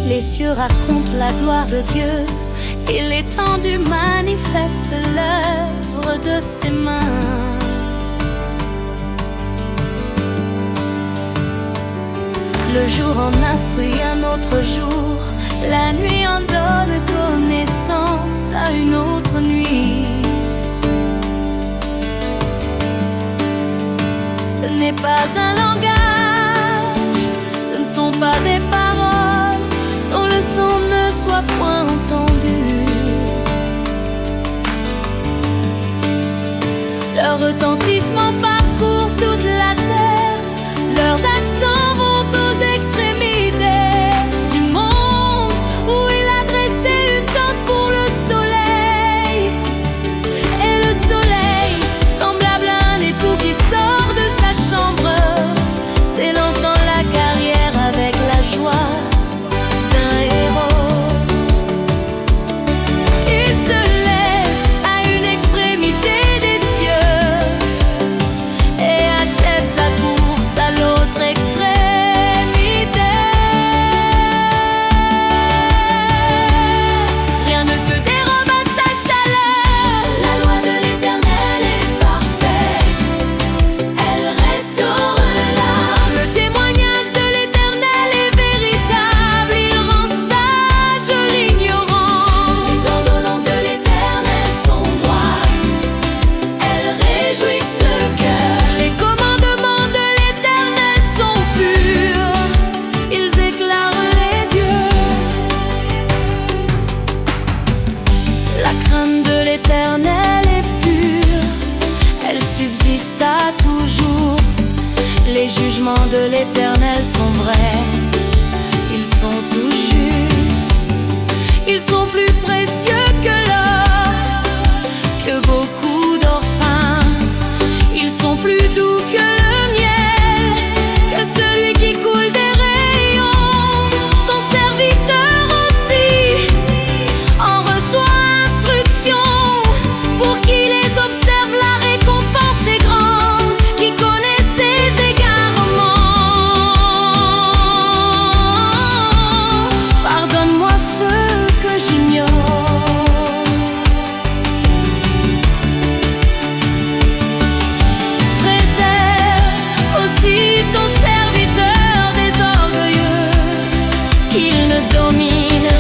Les cieux racontent la gloire de Dieu, et l'étendue manifeste l'œuvre de ses mains. Le jour en instruit un autre jour, la nuit en donne connaissance à une autre nuit. Ce n'est pas un langage, ce ne sont pas des paroles dont le son ne soit point entendu. Leur retentissement parcourt toute la terre, leurs accents vont aux extrémités du monde où il a dressé une tente pour le soleil. Et le soleil, semblable à un époux qui sort de sa chambre, s'élance dans la carrière avec la joie d'un héros. Il se lève à une extrémité des cieux et achève sa course à l'autre extrémité. Rien ne se dérobe à sa chaleur. La loi de l'Éternel est parfaite, elle restaure l'âme. Le témoignage de l'Éternel est véritable, il rend sage l'ignorant. Les ordonnances de l'Éternel sont droites, elles réjouissent le cœur. Les commandements de l'Éternel sont purs, ils éclairent les yeux. La crainte de l'Éternel est pure, elle subsiste à toujours. Les jugements de l'Éternel sont vrais, ils sont tout justes. Ils sont plus précieux que l'or, que beaucoup d'orphins. Ils sont plus doux que le miel, que celui qui coule des rayons. Ton serviteur aussi en reçoit instruction. Pour qui les observe, la récompense est grande, qui connaît ses égarements. Pardonne-moi ce que j'ignore. Préserve aussi ton serviteur des orgueilleux, qu'il ne domine